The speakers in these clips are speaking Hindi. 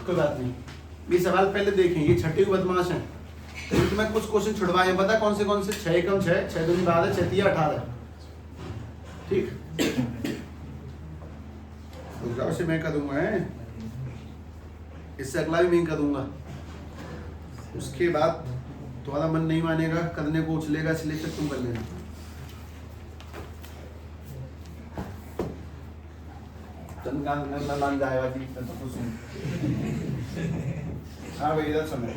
कोई बात नहीं, ये सवाल पहले देखें, ये छठी बदमाश है। तो तुम्हें कुछ क्वेश्चन छुड़वाए हैं, पता कौन से 6 एकम 6, 6 दूनी 12, 6 तिया 18। ठीक, तो से मैं कर दूंगा है, इससे अगला भी मैं कर दूंगा। उसके बाद तुम्हारा मन नहीं मानेगा, करने को उछलेगा, इसलिए फिर तुम कर लेना। मान जाएगा जी, तो कुछ हाँ भाई इधर सुनो।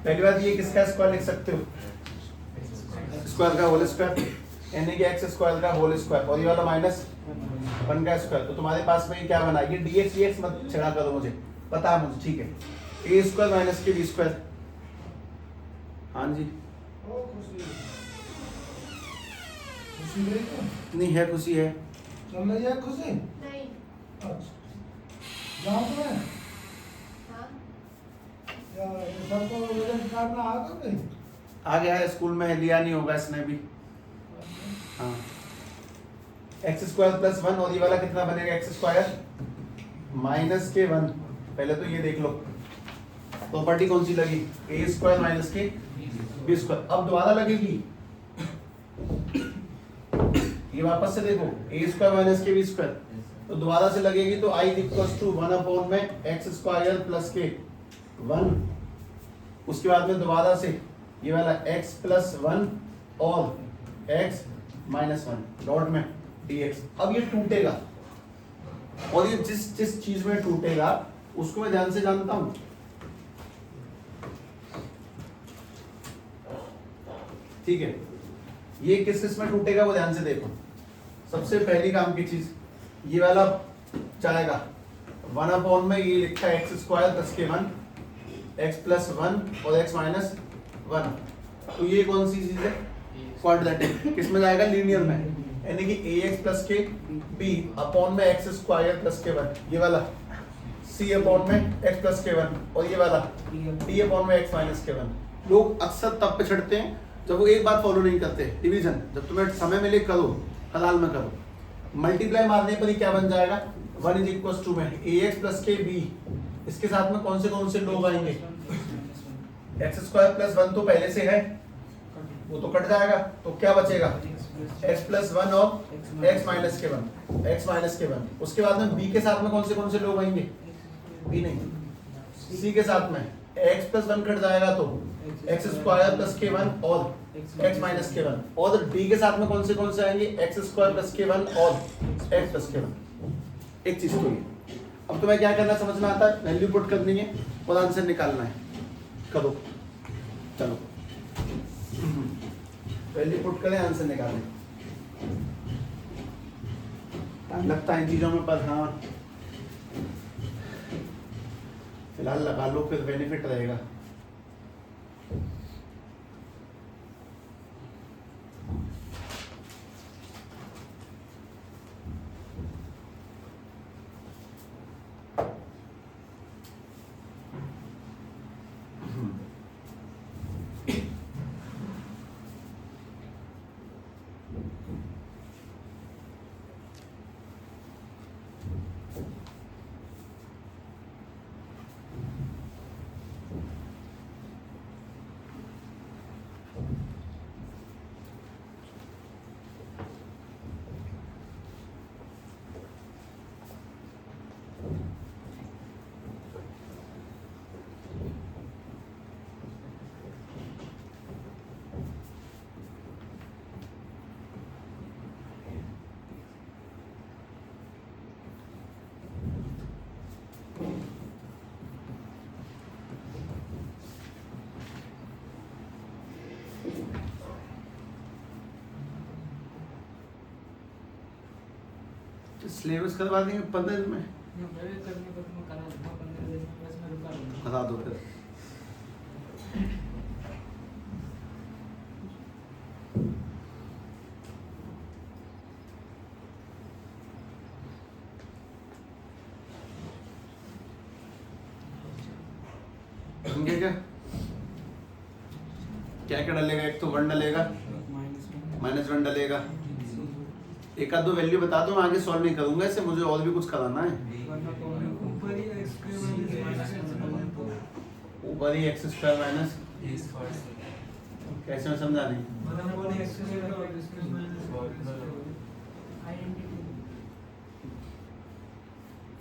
पहली बात ये किसका स्क्वायर लिख सकते हो? स्क्वायर का होल स्क्वायर, यानी कि एक्स स्क्वायर का होल स्क्वायर, और ये वाला माइनस 1 का स्क्वायर। तो तुम्हारे पास में ये क्या बना, ये dx dx मत छड़ा करो, मुझे पता है मुझे, ठीक है। ए स्क्वायर माइनस के बी स्क्वायर। हाँ जी नहीं है, खुशी है चल रही है खुशी नहीं। अच्छा जाओ तो है हाँ यार ये सबको वजन निकालना आ गया नहीं आ गया है, स्कूल में लिया नहीं होगा इसने भी। हाँ एक्स स्क्वायर प्लस 1, और ये वाला कितना बनेगा, एक्स स्क्वायर माइनस के 1। पहले तो ये देख लो प्रॉपर्टी कौन सी लगी, ए स्क्वायर माइनस के बी स्क्वायर। अब दोबारा लगेगी, ये वापस से देखो, ए स्क्वायर माइनस के बी स्क्वायर, तो दोबारा से लगेगी। तो आई इक्वल्स टू 1 अपॉन में एक्स स्क्वायर प्लस के 1। उसके बाद में दोबारा से ये वाला x प्लस 1 और x माइनस 1 डॉट में dx। अब ये टूटेगा, और ये जिस चीज में टूटेगा उसको मैं ध्यान से जानता हूं। ठीक है, ये किस में टूटेगा वो ध्यान से देखो। सबसे पहली काम की चीज, ये वाला जाएगा 1 अपॉन में ये लिखा है एक्स स्क्वायर प्लस के 1, एक्स प्लस 1 और एक्स माइनस 1। तो ये कौन सी चीज है, क्वाड्रेटिक। किस में जाएगा, लीनियर में, यानी कि ए एक्स प्लस के बी अपॉन में एक्स स्क्वायर प्लस के 1, ये वाला सी अपॉन में एक्स प्लस के 1, और ये वाला डी अपॉन में एक्स माइनस के 1। लोग अक्सर तब पे चढ़ते हैं जब वो एक बात फॉलो नहीं करते, डिवीजन। जब तुम्हें समय मिले करो, हलाल में करो। मल्टीप्लाई मारने पर ही क्या बन जाएगा, 1 इज इक्वल टू में ए एक्स प्लस के बी, इसके साथ में कौन से लोग आएंगे, एक्स स्क्वायर प्लस 1 तो पहले से है, वो तो कट जाएगा, तो क्या बचेगा, एक्स प्लस 1 और एक्स माइनस के 1, एक्स माइनस के 1। उसके बाद में बी के साथ में कौन से लोग आएंगे, बी नहीं, सी के साथ में एक्स प्लस 1 कट जाएगा, तो एक्स स्क्वायर प्लस के 1 और एक्स माइनस के 1, और डी के साथ में कौन से आएंगे, एक्स स्क्वायर प्लस के 1 और एक्स प्लस के 1। एक चीज तो ये। अब तुम्हें क्या करना समझ में आता है, वैल्यू पुट करनी है और आंसर निकालना है। करो, चलो वैल्यू पुट करें, आंसर निकालें। टाइम लगता है इन चीजों में, पर हाँ फिलहाल लगा लो, फिर बेनिफिट रहेगा। सिलेबस करवा देंगे 15 दिन में, बता दो फिर। समझे क्या क्या डलेगा, एक तो 1 डलेगा, -1 डलेगा। एक आध दो वैल्यू बता दो, मैं आगे सॉल्व नहीं करूंगा इसे, मुझे और भी कुछ कराना है। ऊपर ही एक्स स्क्वायर माइनस कैसे में समझा नहीं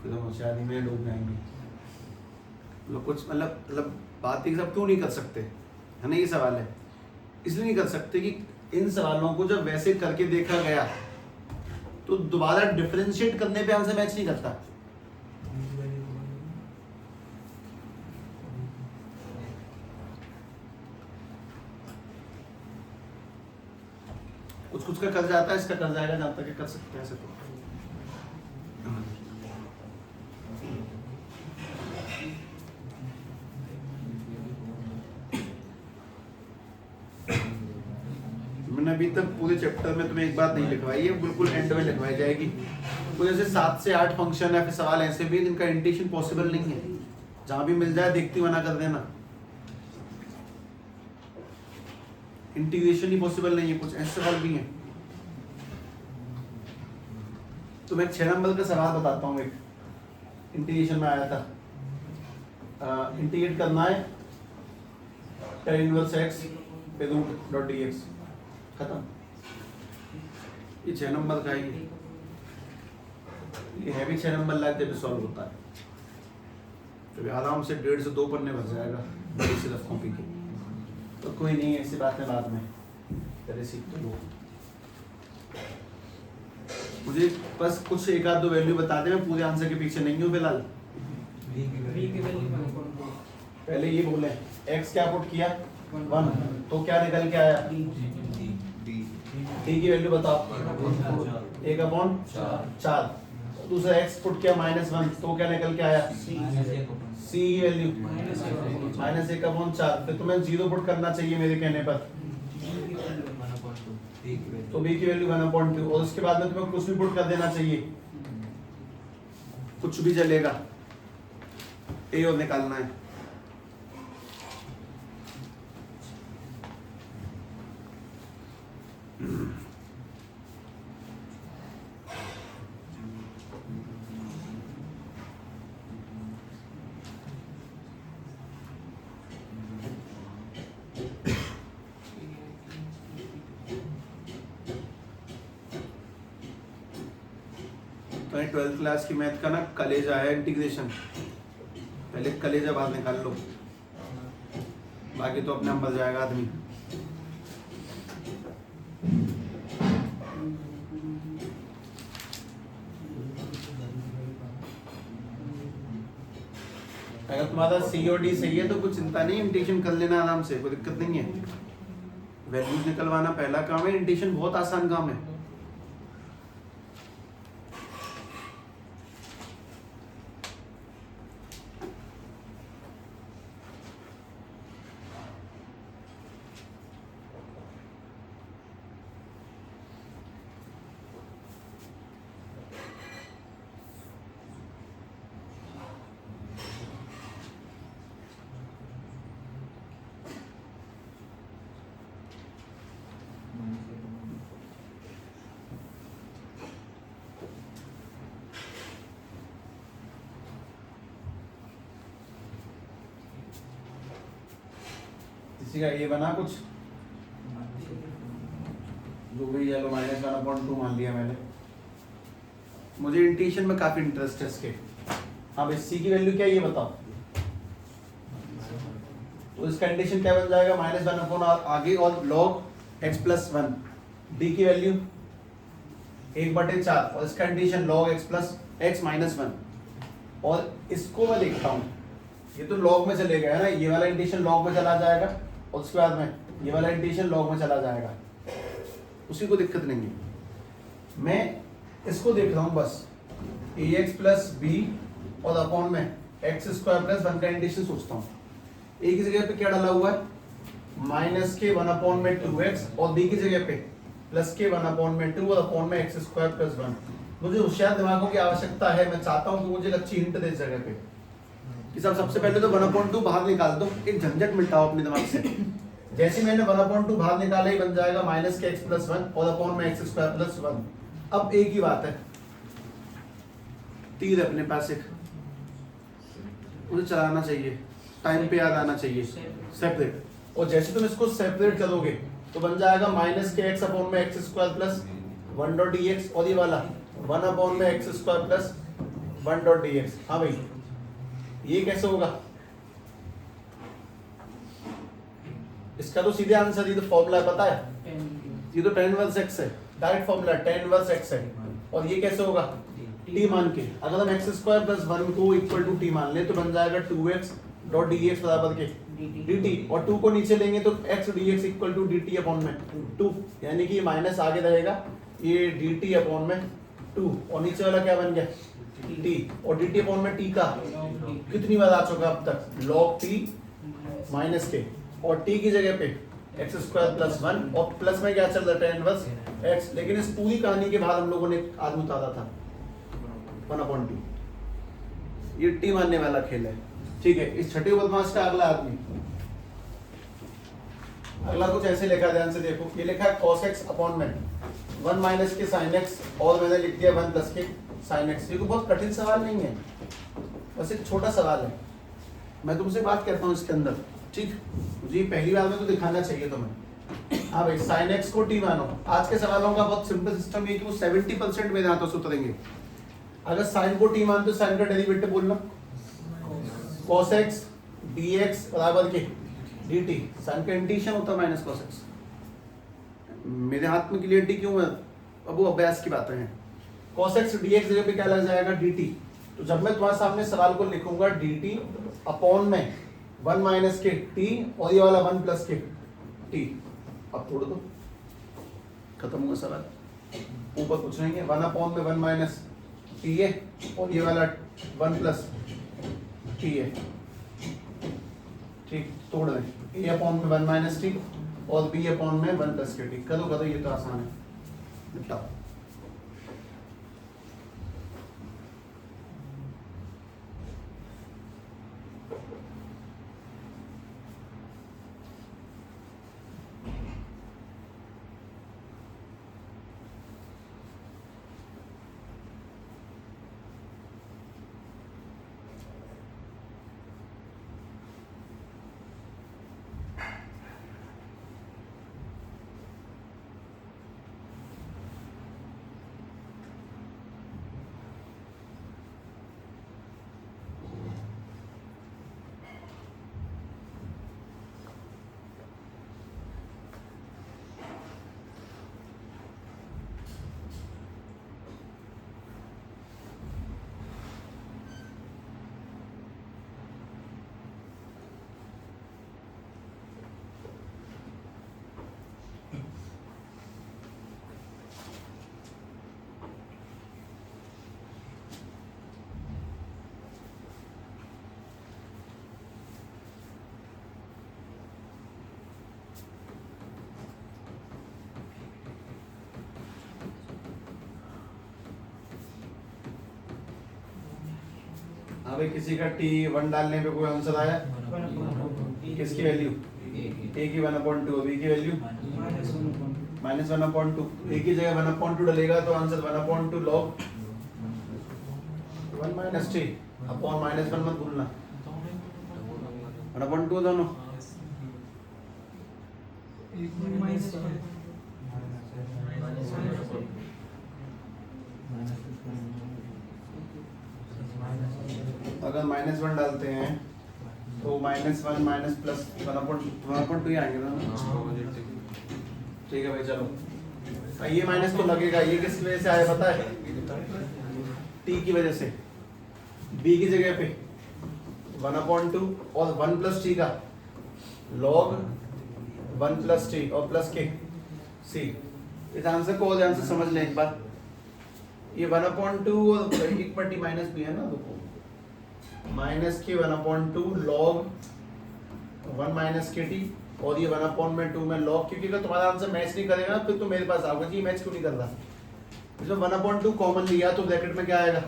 फिर हम होशियारी में डूब जाएंगे लोग कुछ मतलब बात एक सब क्यों नहीं कर सकते है ना ये सवाल है इसलिए नहीं कर सकते कि इन सवालों को जब वैसे करके देखा गया तो दोबारा डिफरेंशिएट करने पे आंसर मैच नहीं करता कुछ का कर जाता है इसका कर जाएगा जहां तक कर सकते हैं ऐसे तो मैंने अभी तक पूरे चैप्टर में तुम्हें एक बात नहीं लिखवाई है बिल्कुल एंड में लिखवाई जाएगी कोई ऐसे 7 से 8 फंक्शन है फिर सवाल ऐसे भी जिनका इंटीग्रेशन पॉसिबल नहीं है जहां भी मिल जाए देखती मना कर देना इंटीग्रेशन ही पॉसिबल नहीं है कुछ ऐसे सवाल भी हैं तो मैं 6 नंबर का सवाल बताता हूँ एक इंटीग्रेशन में आया था इंटीग्रेट करना है tan इनवर्स x पे रूट डॉट dx खत्म ये 6 नंबर का ही ये है भी 6 नंबर लाइक जब सॉल्व होता है तो आराम से 1.5 से 2 पन्ने बच जाएगा बड़ी सिर्फ कॉपी के तो कोई नहीं है ऐसी बातें बाद में तेरे सीख तो लो मुझे बस कुछ एक आध दो वैल्यू बता दे मैं पूरे आंसर के पीछे नहीं हूँ फिलहाल पहले ये बोले x क्या पुट किया 1 तो क्या निकल के आया d की वैल्यू बताओ 1/4 दूसरा x पुट किया -1 तो क्या निकल के आया c की वैल्यू -1/4 फिर तुम्हें 0 पुट करना चाहिए मेरे कहने पर तो b की वैल्यू 1/2 और उसके बाद में तुम्हें कुछ भी पुट कर देना चाहिए कुछ भी चलेगा a और निकालना है तो 12th क्लास की मैथ का ना कलेजा है इंटीग्रेशन पहले कलेजा बाहर निकाल लो बाकी तो अपने आप बच जाएगा आदमी अगर तुम्हारा सी और डी सही है तो कुछ चिंता नहीं इंटीग्रेशन कर लेना आराम से कोई दिक्कत नहीं है वैल्यूज निकलवाना पहला काम है इंटीग्रेशन बहुत आसान काम है किसी का ये बना कुछ जो भी चलो -1/2 मान लिया मैंने मुझे इंटीग्रेशन में काफी इंटरेस्ट है इसके हाँ भाई सी की वैल्यू क्या है ये बताओ तो इसका इंटीग्रेशन क्या बन जाएगा -1/r आगे और log x + 1 d की वैल्यू 1/4 और इसका इंटीग्रेशन log x + x - 1 और इसको मैं देखता हूँ ये तो log में चले गया है ना ये वाला इंटीग्रेशन log में चला जाएगा और उसके बाद में ये वाला इंटीग्रेशन log में चला जाएगा उसी को दिक्कत नहीं है मैं इसको देख रहा हूँ बस ax + b और अपॉन में x² + 1 का इंटीग्रेशन सोचता हूँ a की जगह पे क्या डाला हुआ है -k1/2x और b की जगह पे +k1/2 और अपॉन में x² + 1 मुझे होशियार दिमागों की आवश्यकता है मैं चाहता हूँ कि मुझे एक अच्छी हिंट दे इस जगह पे कि सब सबसे पहले तो 1/2 बाहर निकाल दो एक झंझट मिटाओ अपने दिमाग से जैसे मैंने 1/2 बाहर निकाला ही बन जाएगा -kx + 1 और अपॉन में x² + 1 अब एक ही बात है तीर अपने पास एक मुझे चलाना चाहिए, टाइम पे याद आना चाहिए, सेपरेट। और जैसे तुम इसको सेपरेट करोगे तो बन जाएगा माइनस के एक्स अपॉन में x square plus 1 dot D x, और ये वाला 1 अपॉन में x square plus 1 dot D x. हाँ भाई, ये कैसे होगा? इसका तो सीधे आंसर, ये तो फॉर्मूला पता है, ये तो tan इनवर्स x है, direct formula tan inverse x है। और ये कैसे होगा? t मान के, अगर हम एक्स स्क्वायर प्लस 1 को इक्वल टू t मान ले तो बन जाएगा 2x डॉट dx बराबर के dt, और 2 को नीचे लेंगे तो x dx equal to dt upon में 2, यानी कि माइनस आगे रहेगा, ये dt अपॉन में 2, और नीचे वाला क्या बन गया? t, और dt अपॉन में t का कितनी बार आ चुका अब तक? log t माइनस के, और t की जगह पे एक्स स्क्वायर प्लस 1, और प्लस में क्या चल रहा है? tan inverse x। लेकिन इस पूरी कहानी के बाद हम लोगों ने एक आदमी उतारा था 1/2, ये t मानने वाला खेल है। ठीक है, इस छठे बदमाश का अगला आदमी, अगला कुछ ऐसे लिखा, ध्यान से देखो, ये लिखा है cos x अपॉन में 1 माइनस के sin x, और मैंने लिख दिया 1 प्लस के sin x। ये कोई बहुत कठिन सवाल नहीं है, बस एक छोटा सवाल है। मैं तुमसे बात करता हूँ इसके अंदर, ठीक? मुझे पहली बार में तो दिखाना चाहिए तुम्हें। हाँ भाई, sin x को t मानो। आज के सवालों का बहुत सिंपल सिस्टम ये कि वो 70% मेरे हाथों से उतरेंगे। अगर sin को t मानते तो sin का डेरिवेटिव बोलना, cos x dx बराबर के dt। sin का इंटीग्रेशन होता है माइनस cos x। मेरे हाथ में क्लियरिटी क्यों है? अब वो अभ्यास की बातें हैं। cos x dx जगह पे क्या लग जाएगा? dt। तो जब मैं तुम्हारे सामने सवाल को लिखूंगा dt अपॉन में 1 माइनस के t, और ये वाला 1 प्लस के t, अब तोड़ दो, खत्म हुआ सवाल। ऊपर कुछ नहीं है, 1 अपॉन में 1 माइनस t है, और ये वाला 1 प्लस t है, ठीक? तोड़ दें, a अपॉन में 1 माइनस t और b अपॉन में 1 प्लस के t। करो करो, ये तो आसान है, निपटाओ। हाँ भाई, किसी का t1 डालने पे कोई आंसर आया? किसकी वैल्यू? a की 1/2, b की वैल्यू माइनस 1/2। a की जगह 1/2 डलेगा तो answer 1/2 log 1 minus t upon minus 1 मत भूलना, 1/2 दोनों। अगर -1 डालते हैं तो -1 माइनस प्लस 1/2 ही आएंगे ना। ठीक है भाई, चलो। ये माइनस तो लगेगा, ये किस वजह से आया पता है? t की वजह से। b की जगह पे 1/2 और 1 प्लस t का log 1 प्लस t और प्लस के c। इस आंसर को और ध्यान से समझ लें एक बार। ये 1/2 और 1/t माइनस भी है ना, देखो माइनस के 1/2 log 1 माइनस के t, और ये 1/2 में log, क्योंकि अगर तुम्हारा आंसर मैच नहीं करेगा फिर तुम मेरे पास आओगे कि मैच क्यों नहीं कर रहा। इसमें 1/2 कॉमन लिया तो ब्रैकेट में क्या आएगा?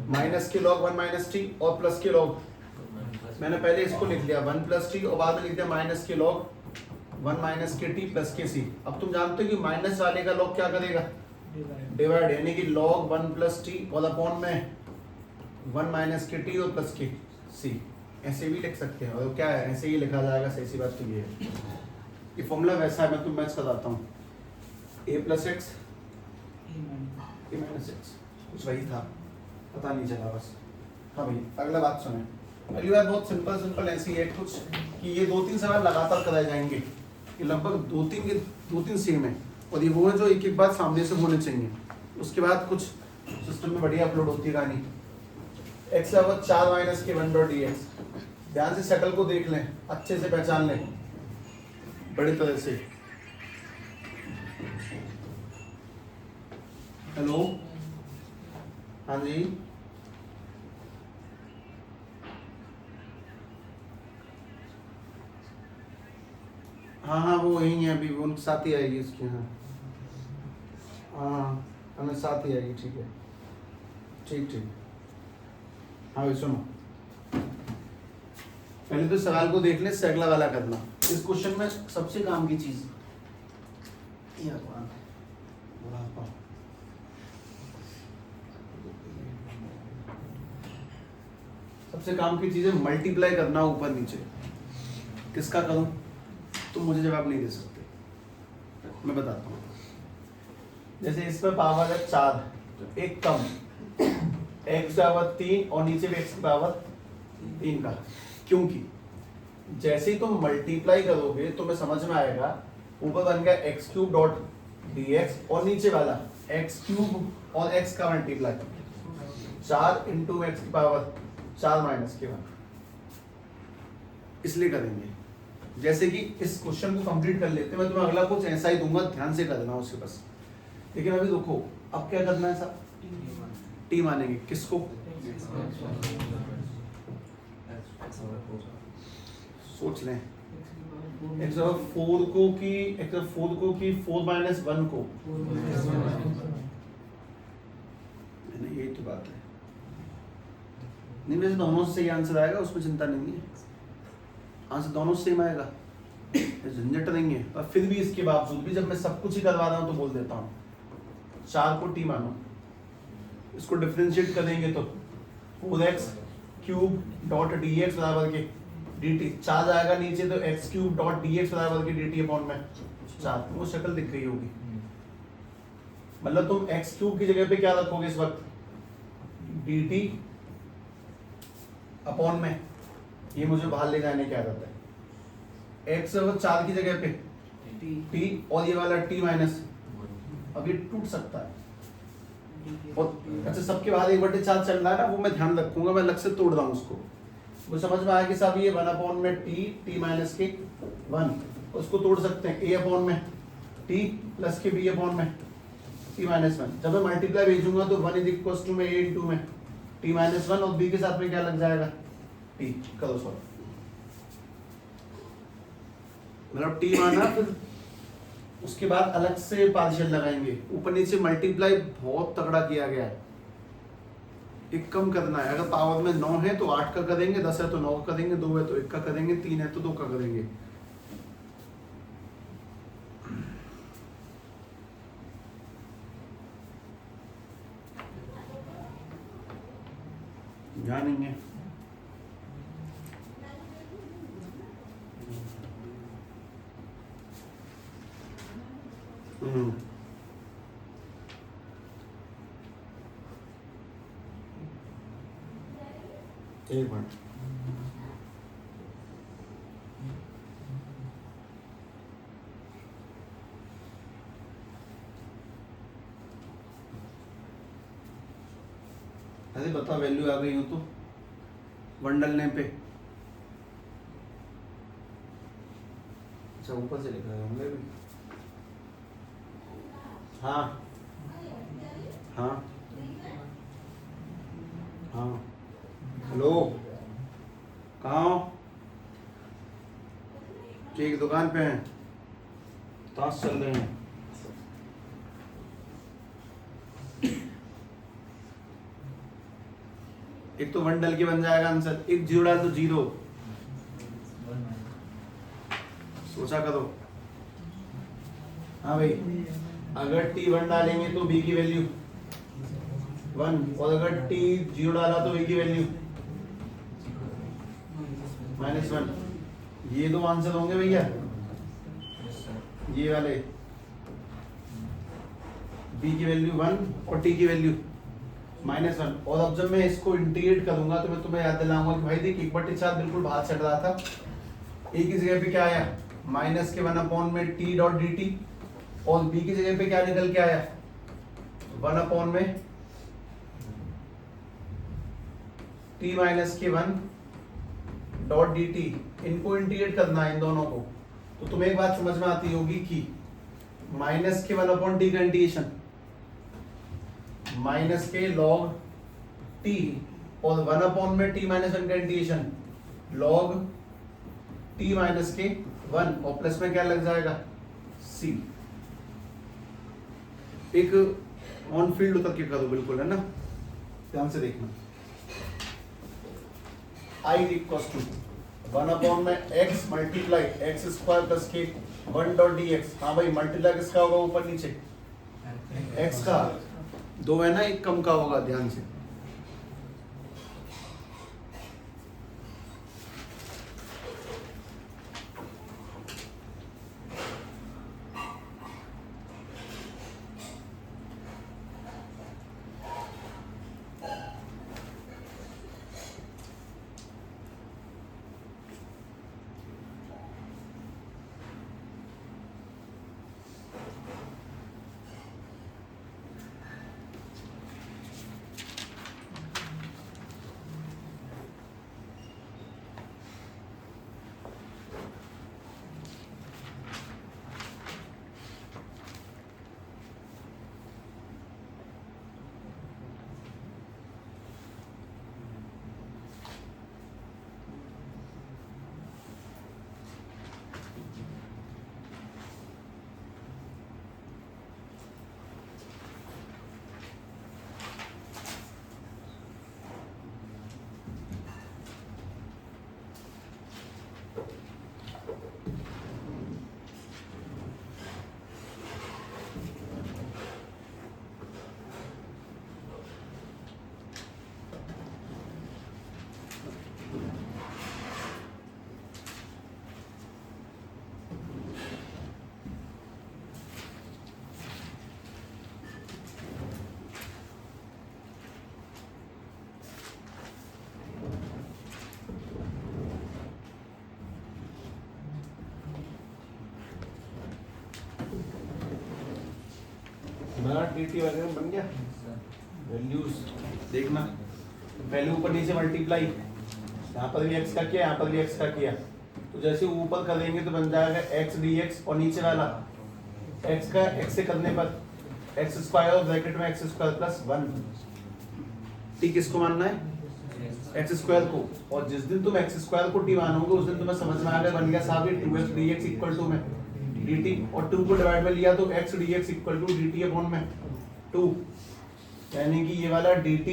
माइनस के log 1 माइनस t और प्लस के log, मैंने पहले इसको लिख लिया 1 प्लस t और बाद में लिख दिया माइनस के log 1 माइनस के t प्लस के c। अब तुम जानते हो कि माइनस वाले का log क्या करेगा? डिवाइड, यानी कि log 1 प्लस t और अपॉन में 1 माइनस के टी और प्लस के सी, ऐसे भी लिख सकते हैं। और क्या है, ऐसे ही लिखा जाएगा, सही सी बात तो ये है। ये फॉर्मूला वैसा है, मैं तुम्हें मैथ्स बताता हूँ। ए प्लस एक्स ए माइनस एक्स, कुछ वही था, पता नहीं चला बस। हाँ भाई, अगला बात सुने। अगली बात बहुत सिंपल सिंपल ऐसी है कुछ कि ये 2-3 सवाल लगातार कराए जाएंगे, ये लगभग 2-3 सेम है, और ये वो है जो एक एक बार सामने से होने चाहिए। उसके बाद कुछ सिस्टम में बढ़िया अपलोड होती है कहानी। एक्स बराबर 4 माइनस के 1 डॉट डी एक्स। ध्यान से शक्ल को देख लें, अच्छे से पहचान लें बड़ी तरह से। हेलो, हाँ जी, हाँ हाँ वो वही है, अभी उनके साथ ही आएगी इसके। हाँ हाँ, हमें साथ ही आएगी, ठीक है, ठीक ठीक। हाँ भाई सुनो, पहले तो सवाल को देख ले, इससे अगला वाला करना। इस क्वेश्चन में सबसे काम की चीज सबसे काम की चीज है मल्टीप्लाई करना ऊपर नीचे। किसका करूं, तुम मुझे जवाब नहीं दे सकते, मैं बताता हूँ। जैसे इसमें पावर है 4, तो एक कम, x बराबर 3 और नीचे भी x की पावर 3 का, क्योंकि जैसे ही तुम मल्टीप्लाई करोगे तो मैं समझ में आएगा, ऊपर बन गया x cube dot D x और नीचे वाला एक्स क्यूब और x का मल्टीप्लाई 4 इंटू एक्स की पावर 4 माइनस के 1, इसलिए करेंगे। जैसे कि इस क्वेश्चन को कंप्लीट कर लेते हैं, मैं तुम्हें अगला कुछ ऐसा ही दूंगा, ध्यान से कर देना उसके बस। लेकिन अभी देखो, अब क्या करना है साहब, टी मानेंगे किसको, सोच लें, एक्स 4 को की 4 माइनस 1 को, नहीं यही तो बात है। नहीं वैसे दोनों से सही आंसर आएगा, उसमें चिंता नहीं है, आंसर दोनों सेम आएगा, झंझट नहीं है। पर फिर भी इसके बावजूद भी जब मैं सब कुछ ही करवा रहा हूं तो बोल देता हूँ 4 को टी मानो, इसको डिफरेंशिएट करेंगे तो 4x cube dot D x बराबर के डी टी, 4 जाएगा नीचे तो x cube dot D x बराबर के डी टी अपॉन में 4, वो शक्ल दिख रही होगी। मतलब तुम x क्यूब की जगह पे क्या रखोगे इस वक्त, डी टी अपॉन में, ये मुझे बाहर ले जाने क्या रहता है, x 4 की जगह पे t और ये वाला t माइनस, अब ये टूट सकता है। और अच्छा सबके बाद 1/4 चल रहा है ना, वो मैं ध्यान रखूंगा, मैं अलग से तोड़ रहा हूँ उसको। वो समझ में आया कि साहब ये 1 अपॉन में t माइनस के 1, उसको तोड़ सकते हैं a अपॉन में t प्लस के b अपॉन में t माइनस 1। जब मैं मल्टीप्लाई भेजूंगा तो 1 इज इक्वल टू में a इंटू में t माइनस 1 और b के साथ में क्या लग जाएगा, t। करो सॉल्व, मतलब t माना, फिर उसके बाद अलग से पार्शियल लगाएंगे। ऊपर नीचे मल्टीप्लाई बहुत तगड़ा किया गया है, एक कम करना है। अगर पावर में 9 है तो 8 का करेंगे, 10 है तो 9 का करेंगे, 2 है तो 1 का करेंगे, 3 है तो 2 का करेंगे। या नहीं है, एक मिनट, अरे बता, वैल्यू आ गई हो तो 1 डलने पे, अच्छा ऊपर से लिख रहे होंगे भी, हाँ हाँ हाँ, हेलो कहाँ हो, ठीक दुकान पे हैं, ताश चल रहे हैं। एक तो 1 डल के बन जाएगा आंसर, एक 0 डाल तो 0, सोचा करो। हाँ भाई, अगर t 1 डालेंगे तो b की वैल्यू वन, और अगर टी 0 डाला तो ए की वैल्यू -1। ये दो आंसर होंगे भैया, ये वाले बी की वैल्यू 1 और टी की वैल्यू -1। और अब जब मैं इसको इंटीग्रेट करूंगा तो मैं तुम्हें याद दिलाऊंगा कि भाई देख 1/4 बिल्कुल बाहर चढ़ रहा था, ए की जगह पे क्या आया माइनस के 1 में टी डॉट डी टी, और बी की जगह पे क्या निकल के आया 1 में टी माइनस के 1 डॉट डी टी। इनको इंटीग्रेट करना है इन दोनों को, तो तुम्हें एक बात समझ में आती होगी कि माइनस के 1/t का इंटीग्रेशन माइनस के log t, और 1 में t माइनस 1 का इंटीग्रेशन log t माइनस के 1, और प्लस में क्या लग जाएगा c। एक ऑन फील्ड उतर के करो बिल्कुल, है ना, ध्यान से देखना। i इक्वल्स टू 1 में x multiply x square plus के 1 डॉट डी एक्स। हाँ भाई, मल्टीप्लाई किसका होगा ऊपर नीचे x का, दो है ना, एक कम का होगा, ध्यान से। dt वगैरह बन गया। वैल्यूज देखना, वैल्यू ऊपर नीचे मल्टीप्लाई, यहाँ पर भी x का किया, यहाँ पर भी x का किया, तो जैसे ऊपर करेंगे तो बन जाएगा x dx, और नीचे वाला x का x से करने पर x स्क्वायर और ब्रैकेट में x स्क्वायर प्लस 1। t किसको मानना है x स्क्वायर को, और जिस दिन तुम x स्क्वायर को t मानोगे उस दिन तुम्हें समझ में आ गया, बन गया साबित 2x dx इक्वल टू में dt, और 2 को डिवाइड में लिया तो x dx equal to dt upon में 2, यानी कि ये वाला dt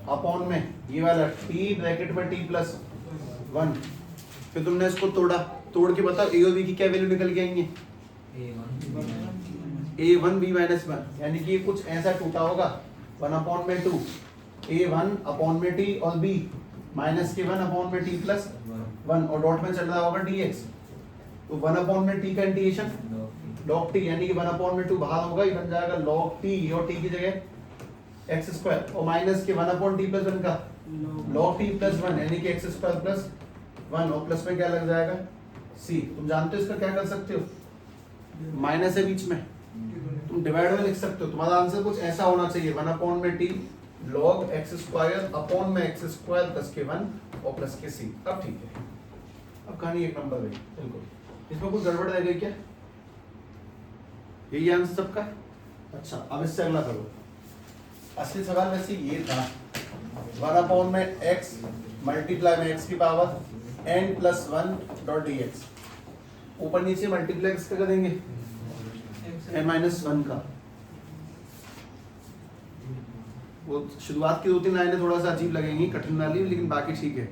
अपॉन में ये वाला t ब्रैकेट में t प्लस 1। फिर तुमने इसको तोड़ा, तोड़ के बताओ a और b की क्या वैल्यू निकल के आएंगे a1 b माइनस 1, यानी कि ये कुछ ऐसा टूटा होगा 1/2 a1 अपॉन में t और b माइनस के 1 में t प्लस 1, और डॉट में चल रहा होगा dx, तो 1 में t का इंटीग्रेशन log t, यानी कि 1 में 2 बाहर होगा, ये बन जाएगा log t, और t की जगह x स्क्वायर, और माइनस के 1/t प्लस 1 का log t प्लस 1, यानी कि x स्क्वायर प्लस 1, और प्लस में क्या लग जाएगा c। तुम जानते हो इसका क्या कर सकते हो, माइनस है बीच में, तुम डिवाइड में लिख सकते हो। तुम्हारा आंसर कुछ ऐसा होना चाहिए 1 में t log x square upon में x स्क्वायर प्लस के 1 और प्लस के c। अब ठीक है, अब कहानी एक नंबर है बिल्कुल, इसमें कुछ गड़बड़ रह गई क्या, यही आंसर सबका। अच्छा, अब इससे अगला करो। असली सवाल वैसे ये था 1 में x मल्टीप्लाई में x की power n plus 1 dot D x, ऊपर नीचे मल्टीप्लाई किसका करेंगे n माइनस 1 का। वो शुरुआत की 2-3 लाइनें थोड़ा सा अजीब लगेंगी, कठिन वाली, लेकिन बाकी ठीक है।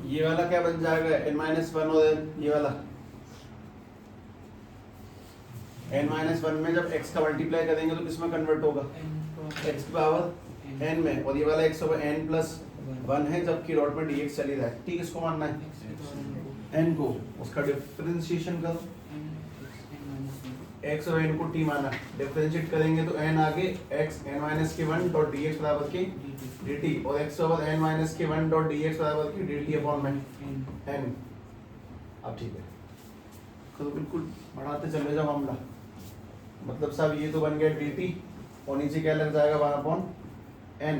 ये वाला क्या बन जाएगा n-1 और ये वाला n-1 में जब x का मल्टीप्लाई करेंगे तो किसमें कन्वर्ट होगा x की पावर n में, और ये वाला x over n प्लस 1 है जबकि डॉट में dx चली रहा है। ठीक, इसको मानना है n को, उसका डिफरेंशिएशन करो, x और n को t माना, डिफरेंशिएट करेंगे तो n आगे x n-1 डॉट dx बराबर की dt और x over n-1 dot dx बराबर की dt अपॉन में n। अब ठीक है, तो बिल्कुल बढ़ाते चले जाओ मामला, मतलब साहब ये तो बन गया dt और नीचे क्या लग जाएगा 1 अपॉन n,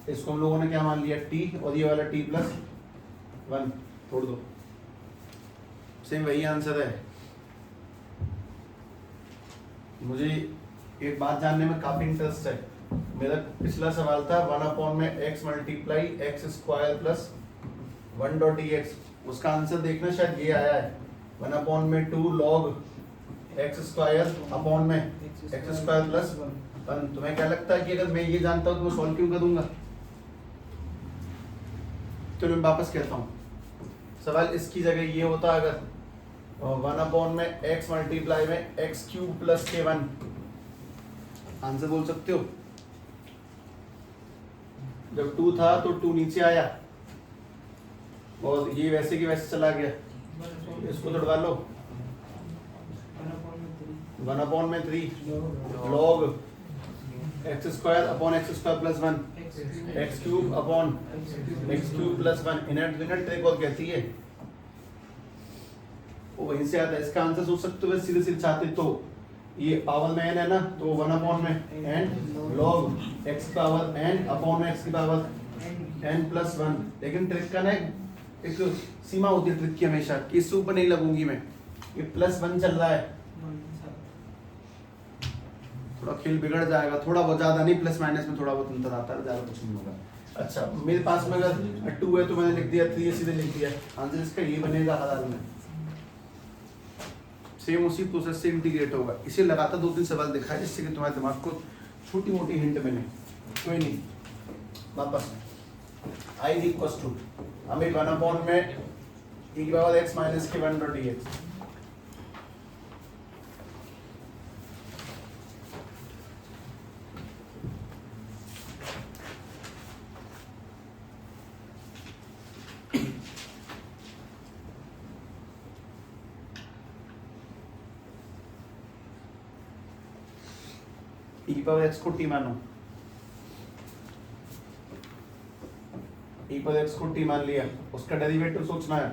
इसको हम लोगों ने क्या मान लिया t और ये वाला t प्लस 1 छोड़ दो, सेम वही आंसर है। मुझे एक बात जानने में काफी इंटरेस्ट है, मेरा पिछला सवाल था 1 अपॉन में x multiply x square plus 1 dot dx, उसका आंसर देखना शायद ये आया है 1 अपॉन में 2 लॉग एक्स स्क्वायर अपॉन में एक्स स्क्वायर प्लस 1। तुम्हें क्या लगता है कि अगर मैं ये जानता हूँ तो मैं सॉल्व क्यों करूंगा? तो मैं वापस कहता हूँ, सवाल इसकी जगह ये होता अगर 1 अपॉन में x मल्टीप्लाई में x cube plus k1, answer बोल सकते हो। जब 2 था तो 2 नीचे आया और ये वैसे की वैसे चला गया, इसको तोड़वा लो, 1 अपॉन में 3 log x square upon x square plus 1 x cube upon x cube plus 1। Inert trick और कहती है वो वहीं से आता है। इसका आंसर सोच सकते हो सीधे सीधे चाहते तो, ये पावर में n है ना, तो 1 अपॉन में n log x power n upon x की पावर n प्लस 1। लेकिन ट्रिक का ना एक सीमा होती है ट्रिक की हमेशा कि इससे ऊपर नहीं लगूंगी मैं, ये प्लस 1 चल रहा है, थोड़ा खेल बिगड़ जाएगा, थोड़ा बहुत ज्यादा नहीं, प्लस माइनस में थोड़ा बहुत अंतर आता है, ज्यादा कुछ नहीं होगा। अच्छा, मेरे पास में अगर 2 है तो मैंने लिख दिया 3 सीधे लिख दिया, आंसर इसका ये बनेगा हर हाल में, सेम उसी प्रोसेस से इंटीग्रेट होगा। इसे लगातार 2-3 सवाल दिखाए जिससे कि तुम्हारे दिमाग को छोटी मोटी हिंट मिले। कोई नहीं, वापस i इक्वल्स टू हमें 1 अपॉन में e की पावर x माइनस के 1 डॉट dx, e की पावर x को t मानो, e पावर x को t मान लिया, उसका डेरिवेटिव सोचना है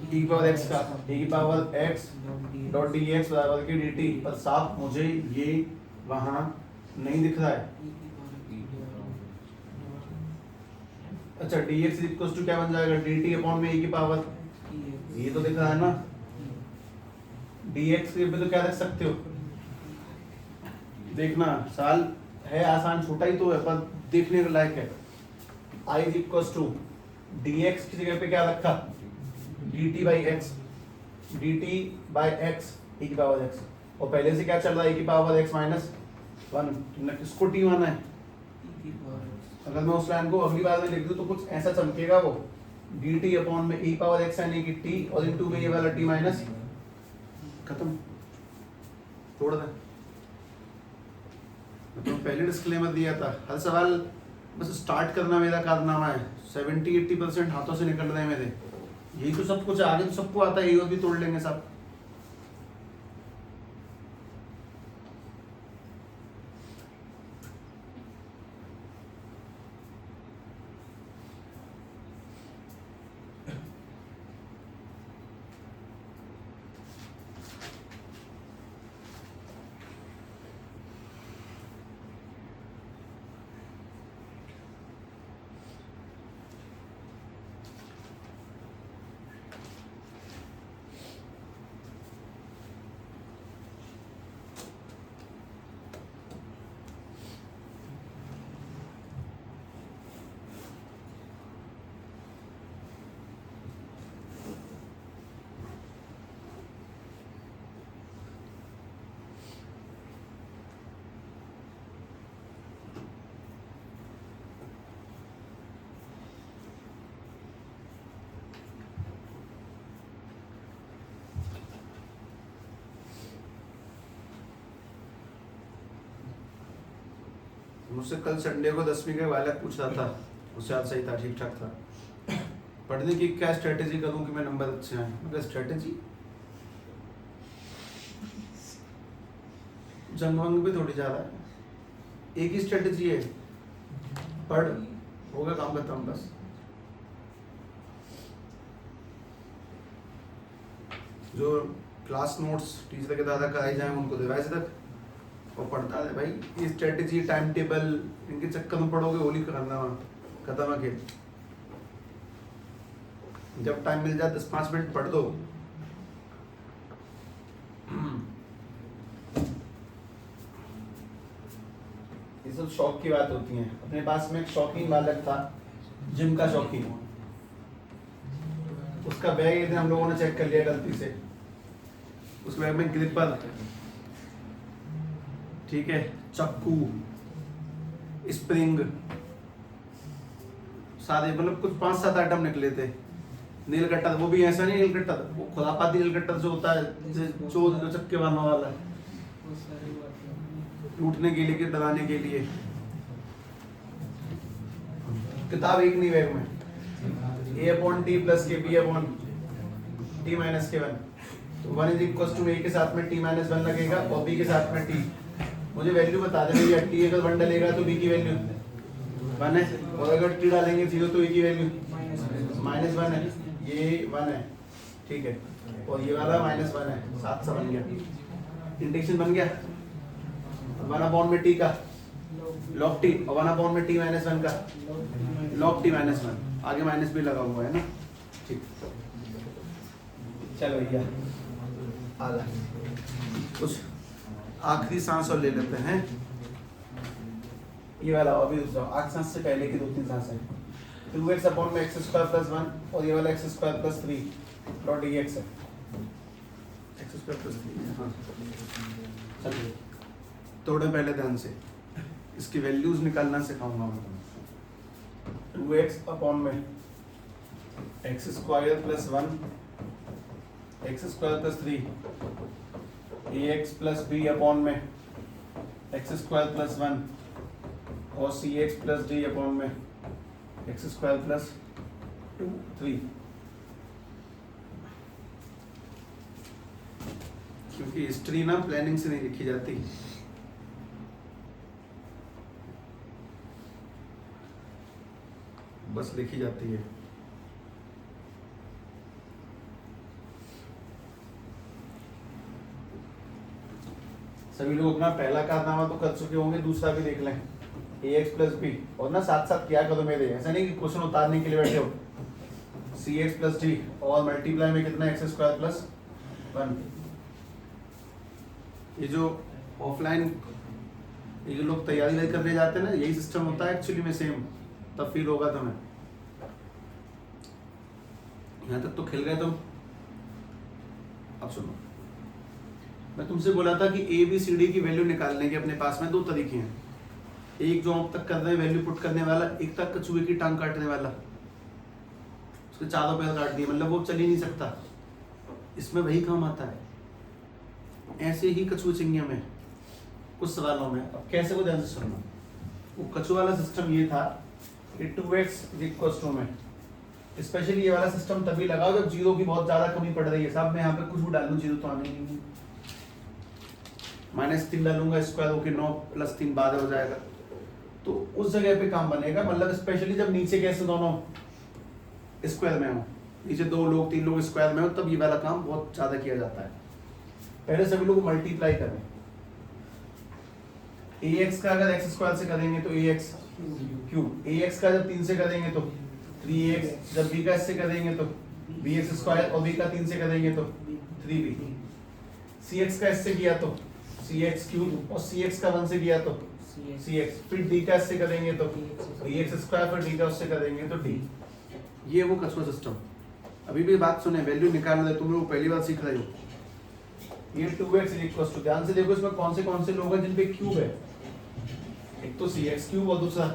e की पावर x का, e की पावर x डॉट dx बराबर की dt, पर साफ मुझे ये वहां नहीं दिख रहा है। अच्छा, dx इक्वल्स टू क्या बन जाएगा dt अपॉन में e की पावर, ये तो दिख रहा है ना, dx के पे तो क्या रख सकते हो, देखना साल है आसान, छोटा ही तो है पर देखने के लायक है। i इक्वल्स टू dx की जगह पे क्या रखा dt by x, dt by x e की पावर x, और पहले से क्या चल रहा है e की पावर x माइनस 1, तुमने किसको t माना है? अगर मैं उस लाइन को अगली बार में लिख दूं तो कुछ ऐसा चमकेगा वो dt अपॉन में e पावर x यानी कि t और इनटू में ये वाला t माइनस, खत्म, छोड़ दे। तो पहले डिस्क्लेमर दिया था, हर सवाल बस स्टार्ट करना मेरा कारनामा है, 70-80% हाथों से निकल रहे हैं मेरे, यही तो सब कुछ, आगे तो सबको आता है, ये और भी तोड़ लेंगे सब। मुझसे कल संडे को 10वीं का वायलक पूछ रहा था, उससे आज सही था, ठीक ठाक था। पढ़ने की क्या स्ट्रेटेजी करूं कि मैं नंबर अच्छे आए? मतलब स्ट्रेटेजी जंग वंग भी थोड़ी जा रहा है, एक ही स्ट्रेटेजी है, पढ़, होगा काम खत्म बस। जो क्लास नोट्स टीचर के दादा कराए जाए उनको दिवाए तक और पढ़ता है भाई। ये स्ट्रेटेजी टाइम टेबल इनके चक्कर में पढ़ोगे होली करना खत्म है खेल। जब टाइम मिल जाए 10-5 मिनट पढ़ दो। ये सब शौक की बात होती है। अपने पास में एक शौकीन बालक था, जिम का शौकीन। उसका बैग एक दिन हम लोगों ने चेक कर लिया गलती से। उस बैग में ग्रिपर, ठीक है, चाकू, स्प्रिंग, सारे मतलब कुछ 5-7 आइटम निकले थे। नील कट्टर, वो भी ऐसा नहीं नील कट्टर, वो खुरापाती नील कट्टर जो होता है जो चक्के मारने वाला है, टूटने के लिए, डराने के लिए। किताब एक नहीं बैग में, a/t + k b/t - k1। तो 1 = a के साथ में t - 1 लगेगा और b के साथ में t। मुझे वैल्यू बता दे भैया, t अगर 1 डलेगा तो b की वैल्यू 1 है, और अगर t डालेंगे 0 तो a की वैल्यू -1 है। ये 1 है, ठीक है, और ये वाला -1 है, 7 सा बन गया। इंटीग्रेशन बन गया 1/t का log t और 1/t - 1 का log t - 1। आगे माइनस भी लगा हुआ है ना, ठीक। चलो भैया आला कुछ आखिरी सांस और ले लेते हैं। ये वाला अभी दूसरा आखिरी सांस से पहले की 2-3 सांस है। 2x/x² + 1 और ये वाला x² + 3 log dx है। x² + 3, हाँ चलिए थोड़े पहले ध्यान से इसकी वैल्यूज निकालना सिखाऊंगा मैं तुम्हें। 2x/x² + 1 x² + 3 ax + b/में x² + 1 और cx + d/में x² + 2 3। क्योंकि हिस्ट्री ना प्लानिंग से नहीं लिखी जाती। बस लिखी जाती है। सभी लोग अपना पहला कारनामा तो कर चुके होंगे, दूसरा भी देख लें। ax + b और ना साथ साथ क्या करो मेरे, ऐसा नहीं कि क्वेश्चन उतारने के लिए बैठे हो। cx + d और मल्टीप्लाई में कितना x² + 1। ये जो ऑफलाइन ये जो लोग तैयारी करने जाते हैं ना, यही सिस्टम होता है एक्चुअली में सेम, तब फील होगा तुम्हें। यहाँ तक तो खिल गए तुम। अब सुनो, मैं तुमसे बोला था कि ABCD की वैल्यू निकालने के अपने पास में 2 तरीके हैं। एक जो अब तक कर रहे हैं वैल्यू पुट करने वाला, एक तक कछुए की टांग काटने वाला। उसके चारों पैर काट दिए, मतलब वो चल ही नहीं सकता। इसमें वही काम आता है। ऐसे ही कछुए चिंगिया में कुछ सवालों में, अब कैसे को ध्यान से सुनना। वो कछुआ वाला सिस्टम ये था कि 2x = में स्पेशली ये वाला सिस्टम तभी लगाओ जब जीरो की बहुत ज्यादा कमी पड़ रही है। साहब मैं यहाँ पे कुछ भी डाल दूं, जीरो तो आने ही नहीं। -3 डालूंगा, स्क्वायर होके 9 + 3 12 हो जाएगा। तो उस जगह पे काम बनेगा, मतलब स्पेशली जब नीचे कैसे दोनों स्क्वायर में हो, नीचे 2 लोग 3 लोग स्क्वायर में हो, तब ये वाला काम बहुत ज्यादा किया जाता है। पहले सभी लोग मल्टीप्लाई करें। ax का अगर x² से करेंगे तो ax3, ax का जब 3 से करेंगे तो 3x, जब b का इससे करेंगे तो bx² और b का 3 से करेंगे तो 3b, cx का इससे किया तो cx³ और cx का 1 से किया तो cx, फिर d का इससे करेंगे तो dx², फिर d का उससे करेंगे तो d। ये वो कछुआ सिस्टम। अभी भी बात सुने, वैल्यू निकालना है, तुम लोग पहली बार सीख रहे हो। ये 2x = ध्यान से देखो इसमें कौन से लोग हैं जिन पे क्यूब है। एक तो cx³ और दूसरा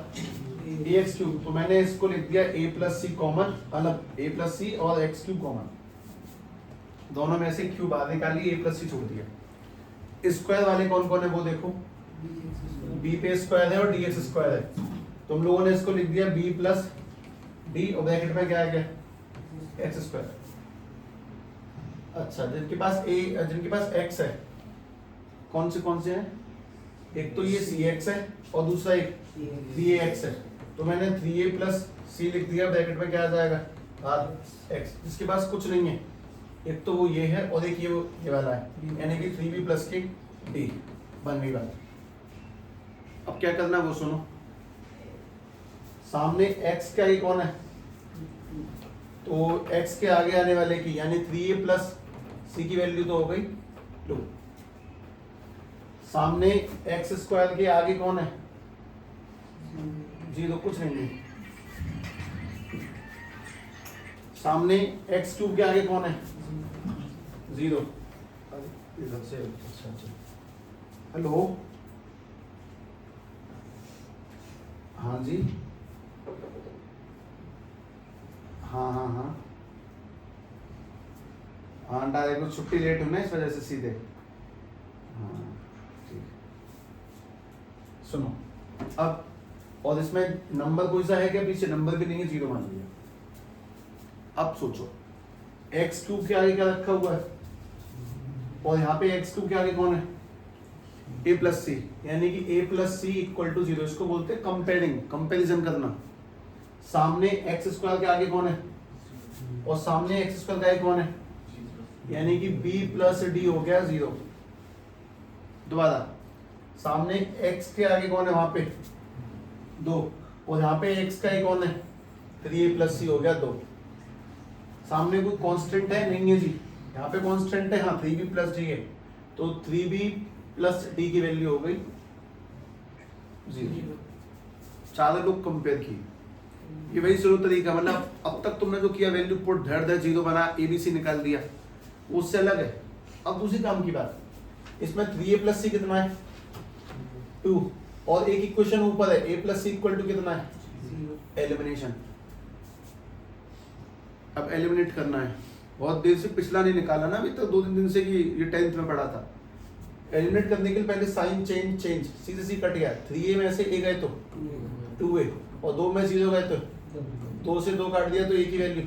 ax³। तो मैंने इसको लिख दिया a + c कॉमन, मतलब a + c और x³ कॉमन। दोनों में से क्यूब बाहर निकाली, a + c छोड़ दिया। स्क्वायर वाले कौन कौन है वो देखो। बी पे स्क्वायर है और डी एक्स स्क्वायर है, तुम लोगों ने इसको लिख दिया बी प्लस डी और ब्रैकेट में क्या आ गया एक्स स्क्वायर। अच्छा, जिनके पास एक्स है कौन से हैं, एक तो ये सी एक्स है और दूसरा एक थ्री एक्स है, तो मैंने 3a प्लस सी लिख दिया, ब्रैकेट में क्या आ जाएगा आर एक्स। जिसके पास कुछ नहीं है, एक तो वो ये है और एक ये वाला है, यानी कि 3b प्लस के डी बन गई बात। अब क्या करना है वो सुनो, सामने x का ही कौन है, तो x के आगे आने वाले की यानी 3a प्लस सी की वैल्यू तो हो गई 2। सामने एक्स स्क्वायर के आगे कौन है, 0, कुछ नहीं है। सामने एक्स क्यूब के आगे कौन है, 0। इधर से हेलो, हाँ जी, हाँ डायरेक्ट छुट्टी लेट हुई ना इस वजह से सीधे। हाँ ठीक, सुनो अब, और इसमें नंबर कोई सा है क्या पीछे, नंबर भी नहीं है, 0 मान लिया। अब सोचो एक्स क्यूब के आगे क्या रखा हुआ है, और यहाँ पे एक्स क्यूब के आगे कौन है, a प्लस सी, यानी कि a plus c equal to 0। इसको बोलते हैं कंपेरिजन करना। सामने एक्स स्क्वायर के आगे कौन है और सामने एक्स स्क्वायर के आगे कौन है, यानी कि b प्लस डी हो गया 0। दोबारा, सामने x के आगे कौन है वहां पे 2, और यहाँ पे x का ही कौन है 3a प्लस सी हो गया 2। सामने कोई कांस्टेंट है नहीं है जी, यहाँ पे कांस्टेंट है, हाँ 3b प्लस डी है, तो 3b प्लस डी की वैल्यू हो गई 0। चारों लोग कंपेयर किए, ये वही शुरू तरीका, मतलब अब तक तुमने जो किया वैल्यू पुट धड़ धड़ 0 बना ABC निकाल दिया, उससे अलग है। अब दूसरी काम की बात, इसमें 3a प्लस सी कितना है 2, और एक इक्वेशन ऊपर है a plus c equal to कितना है 0। एलिमिनेशन, अब एलिमिनेट करना है, बहुत देर से पिछला नहीं निकाला ना अभी तक, 2-3 दिन से कि ये 10th में पढ़ा था। एलिमिनेट करने के लिए पहले साइन चेंज सीधे सी कट गया, 3a में से a गए तो 2a, और 2 में 0 गए तो 2 से 2 काट दिया तो a की वैल्यू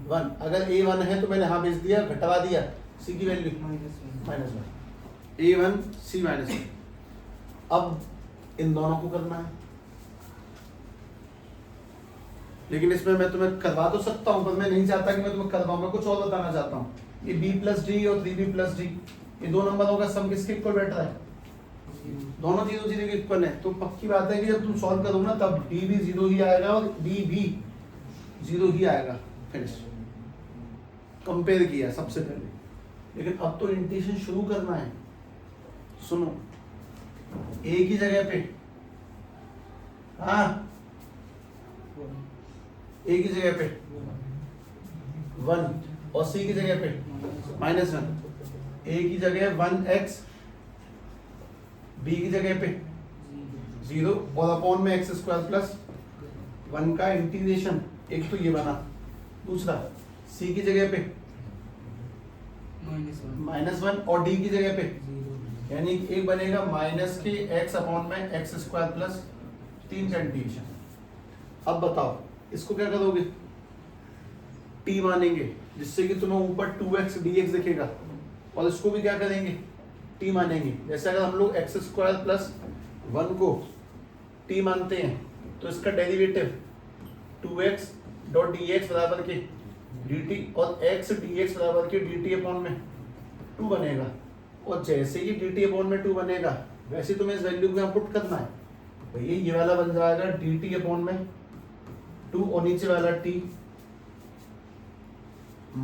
1। अगर a 1 है तो मैंने हाँ भेज दिया, घटवा दिया, c की वैल्यू -1, a1 c -1। अब इन दोनों को करना है, लेकिन इसमें मैं तुम्हें करवा तो सकता हूं, पर मैं नहीं चाहता कि मैं तुम्हें करवाऊं, मैं कुछ और बताना चाहता हूँ। ये b प्लस डी और 3b प्लस डी, ये दो नंबरों का सम किसके इक्वल बैठ रहा है, दोनों 0 0 के इक्वल है। तो पक्की बात है कि जब तुम सॉल्व करोगे ना तब d भी 0 ही आएगा और d भी 0 ही आएगा। फिनिश, कंपेयर किया सबसे पहले, लेकिन अब तो इंटीग्रेशन शुरू करना है। सुनो, a की जगह पे हाँ a की जगह पे 1 और c की जगह पे -1, a की जगह 1x, b की जगह पे 0 और अपॉन में x स्क्वायर प्लस 1 का इंटीग्रेशन। एक तो ये बना, दूसरा c की जगह पे -1 और d की जगह पे, यानी एक बनेगा माइनस के x अपॉन में x स्क्वायर प्लस 3 का इंटीग्रेशन। अब बताओ इसको क्या करोगे, t मानेंगे जिससे कि तुम्हें ऊपर 2x dx दिखेगा, और इसको भी क्या करेंगे t मानेंगे। जैसे अगर हम लोग x स्क्वायर प्लस 1 को t मानते हैं तो इसका डेरिवेटिव 2x डॉट dx बराबर के dt और x dx बराबर के dt अपॉन में 2 बनेगा। और जैसे ही dt अपॉन में 2 बनेगा वैसे तुम्हें इस वैल्यू को यहाँ पुट करना है। भैया ये वाला बन जाएगा dt अपॉन में 2 और नीचे वाला t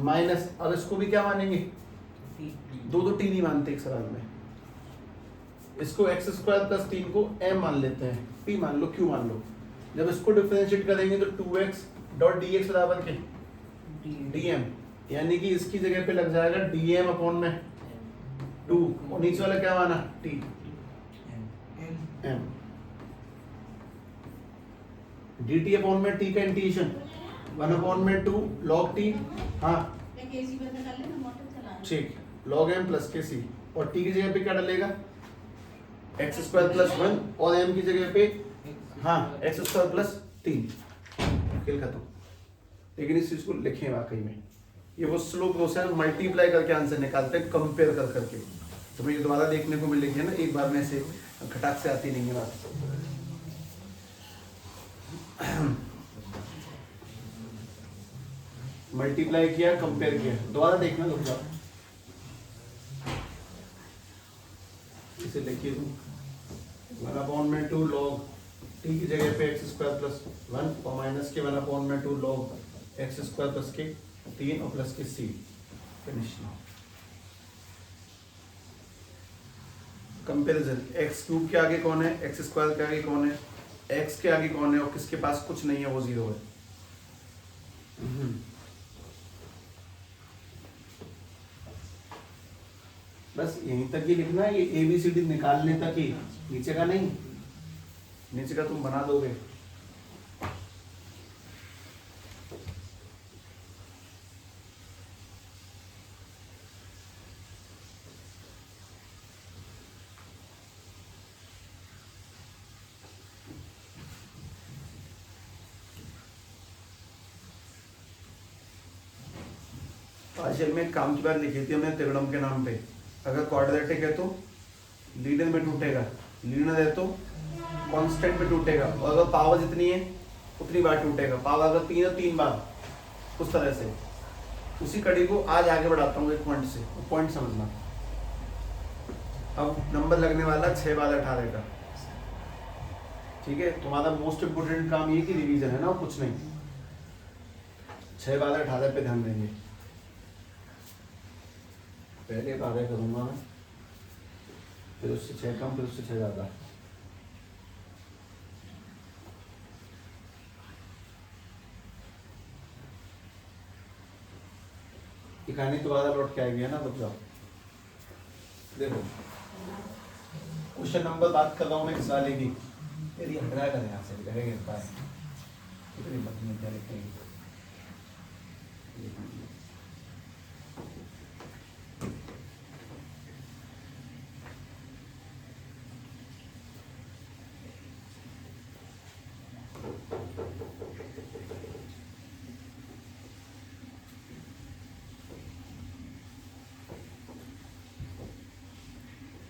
माइनस, अब इसको भी क्या मानेंगे, दो t नहीं मानते एक सवाल में, इसको x स्क्वायर प्लस 3 को m मान लेते हैं, p मान लो, q मान लो। जब इसको डिफरेंशिएट करेंगे तो 2x डॉट dx बराबर के dm, यानी कि इसकी जगह पे लग जाएगा dm अपॉन में 2 और नीचे वाला क्या माना t m, dt अपॉन में t का इंटीग्रेशन 1 अपॉन में 2 log t, हाँ ठीक, log m प्लस के सी, और t की जगह पे क्या डलेगा एक्स स्क्वायर प्लस 1 और m की जगह पे हाँ एक्स स्क्वायर प्लस 3, खेल खत्म। लेकिन इस चीज को लिखें वाकई में, ये वो स्लो प्रोसेस मल्टीप्लाई करके आंसर निकालते हैं कंपेयर कर करके। तो मुझे दोबारा देखने को मिलेगी है ना, एक बार में से खटाक से आती नहीं है बात। मल्टीप्लाई किया कंपेयर किया, दोबारा देखना रुक इसे लिखिए तुम 1/2 log t की जगह पे एक्स स्क्वायर प्लस 1 और माइनस के 1/2 log एक्स स्क्वायर प्लस के 3 और प्लस के c। Finish now. Comparison, x cube के आगे कौन है, एक्स स्क्वायर के आगे कौन है, एक्स के आगे कौन है और किसके पास कुछ नहीं है वो 0 है। बस यहीं तक ही लिखना है, ये ABCD निकालने तक ही, नीचे का नहीं। नीचे का तुम बना दोगे। पार्शियल में काम की बात लिखी थी हमने त्रिगुणम के नाम पे। अगर क्वाड्रेटिक है तो लीनियर में टूटेगा, लीनियर है तो कांस्टेंट में टूटेगा, और अगर पावर जितनी है उतनी बार टूटेगा। पावर अगर 3 है 3 बार, उस तरह से। उसी कड़ी को आज आगे बढ़ाता हूँ एक पॉइंट से, पॉइंट समझना। अब नंबर लगने वाला 6 बार 18 का, ठीक है। तुम्हारा मोस्ट इम्पोर्टेंट काम ये कि रिवीजन है ना, कुछ नहीं। 6 बार 18 पे ध्यान देंगे। पहले 12 करूंगा मैं, फिर उससे 6 कम, फिर उससे 6 ज्यादा। ये कहानी दोबारा लौट के आएगी है ना, रुक जाओ। देखो क्वेश्चन नंबर बात कर रहा हूँ मैं किस वाले की। यदि हटा कर यहाँ से करेंगे गिरता है, इतनी बदतमीजी क्या लिखेंगे।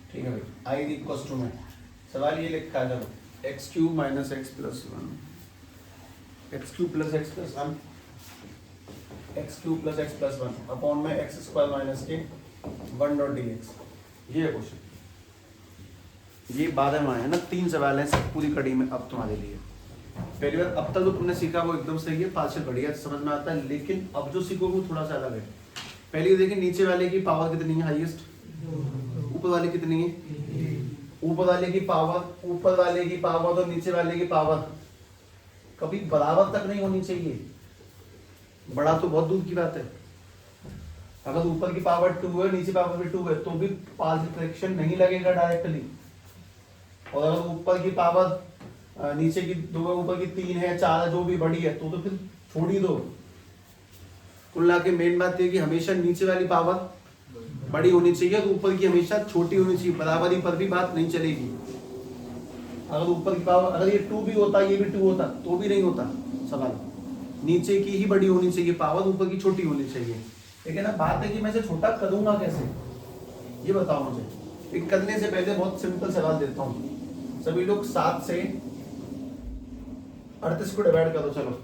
ठीक है भाई, आई इक्वल्स टू में सवाल ये लिखा है, चलो x cube minus x plus 1, x cube plus x plus 1, x cube plus x plus 1 upon में एक्स स्क्वायर माइनस के 1 डॉट डी एक्स। ये है क्वेश्चन। ये 12 में है ना, 3 सवाल हैं पूरी कड़ी में अब तुम्हारे लिए। पहली बार अब तक जो तुमने सीखा वो एकदम सही है, पार्शियल बढ़िया समझ में आता है, लेकिन अब जो सीखोगे वो थोड़ा सा अलग है। पहले देखिए नीचे वाले की पावर कितनी है हाईएस्ट, ऊपर वाले कितनी है, ऊपर वाले की पावर, ऊपर वाले की पावर और नीचे वाले की पावर कभी बराबर तक नहीं होनी चाहिए। बड़ा तो बहुत दूर की बात है। अगर ऊपर की पावर 2 है, नीचे पावर भी 2 है, तो भी पार्शियल फ्रैक्शन नहीं लगेगा डायरेक्टली। और अगर ऊपर की पावर नीचे की 2 है, ऊपर की 3 है, 4 है, जो भी बड़ी है, तो फिर छोड़ ही दो। कुल मिला के मेन बात है कि हमेशा नीचे वाली पावर बड़ी होनी चाहिए और ऊपर की हमेशा छोटी होनी चाहिए। बराबरी पर भी बात नहीं चलेगी। अगर ऊपर की पावर, अगर ये 2 भी होता, ये भी 2 होता, तो भी नहीं होता सवाल। नीचे की ही बड़ी होनी चाहिए पावर, ऊपर की छोटी होनी चाहिए। लेकिन अब बात है कि मैं इसे छोटा करूंगा कैसे, ये बताओ मुझे। एक करने से पहले बहुत सिंपल सवाल देता हूँ। सभी लोग 7 से 38 को डिवाइड करो। चलो